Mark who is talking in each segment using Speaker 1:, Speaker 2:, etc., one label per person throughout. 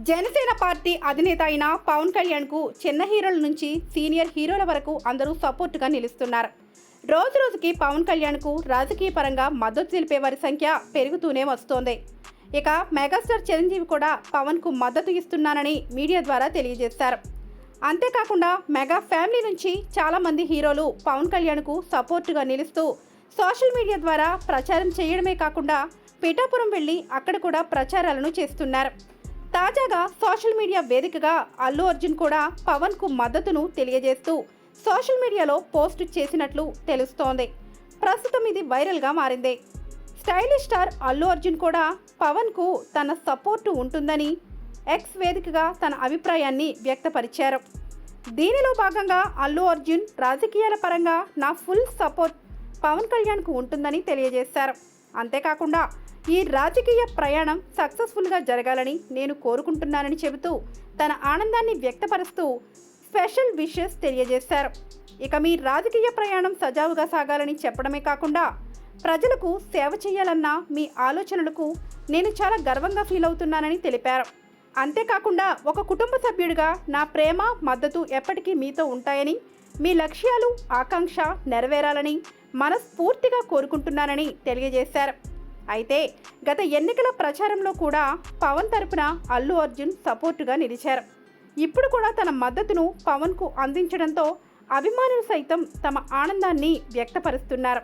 Speaker 1: Janasena party అధినేత అయిన పవన్ కళ్యాణ్కు చిన్న హీరోల నుంచి సీనియర్ హీరోల వరకు అందరూ సపోర్టుగా నిలుస్తున్నారు. రోజు రోజుకి పవన్ కళ్యాణ్కు రాజకీయ పరంగా మద్దతు తెలిపే వారి సంఖ్య పెరుగుతూనే వస్తోంది. ఇక మెగాస్టార్ చిరంజీవి కూడా పవన్కు మద్దతు ఇస్తున్నానని మీడియా ద్వారా తెలియజేశారు. అంతేకాకుండా మెగా ఫ్యామిలీ నుంచి చాలామంది హీరోలు పవన్ కళ్యాణ్కు సపోర్టుగా నిలుస్తూ సోషల్ మీడియా ద్వారా ప్రచారం చేయడమే కాకుండా పిఠాపురం వెళ్లి అక్కడ కూడా ప్రచారాలను చేస్తున్నారు. తాజాగా సోషల్ మీడియా వేదికగా అల్లు అర్జున్ కూడా పవన్కు మద్దతును తెలియజేస్తూ సోషల్ మీడియాలో పోస్ట్ చేసినట్లు తెలుస్తోంది. ప్రస్తుతం ఇది వైరల్గా మారింది. స్టైలిష్ స్టార్ అల్లు అర్జున్ కూడా పవన్కు తన సపోర్టు ఉంటుందని ఎక్స్ వేదికగా తన అభిప్రాయాన్ని వ్యక్తపరిచారు. దీనిలో భాగంగా అల్లు అర్జున్ రాజకీయాల పరంగా నా ఫుల్ సపోర్ట్ పవన్ కళ్యాణ్కు ఉంటుందని తెలియజేశారు. అంతేకాకుండా ఈ రాజకీయ ప్రయాణం సక్సెస్ఫుల్గా జరగాలని నేను కోరుకుంటున్నానని చెబుతూ తన ఆనందాన్ని వ్యక్తపరుస్తూ స్పెషల్ విషెస్ తెలియజేశారు. ఇక మీ రాజకీయ ప్రయాణం సజావుగా సాగాలని చెప్పడమే కాకుండా ప్రజలకు సేవ చేయాలన్న మీ ఆలోచనలకు నేను చాలా గర్వంగా ఫీల్ అవుతున్నానని తెలిపారు. అంతేకాకుండా ఒక కుటుంబ సభ్యుడిగా నా ప్రేమ మద్దతు ఎప్పటికీ మీతో ఉంటాయని, మీ లక్ష్యాలు ఆకాంక్ష నెరవేరాలని మనస్ఫూర్తిగా కోరుకుంటున్నానని తెలియజేశారు. అయితే గత ఎన్నికల ప్రచారంలో కూడా పవన్ తరపున అల్లు అర్జున్ సపోర్టుగా నిలిచారు. ఇప్పుడు కూడా తన మద్దతును పవన్కు అందించడంతో అభిమానులు సైతం తమ ఆనందాన్ని వ్యక్తపరుస్తున్నారు.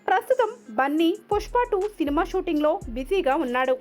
Speaker 1: ప్రస్తుతం బన్నీ పుష్ప 2 సినిమా షూటింగ్లో బిజీగా ఉన్నాడు.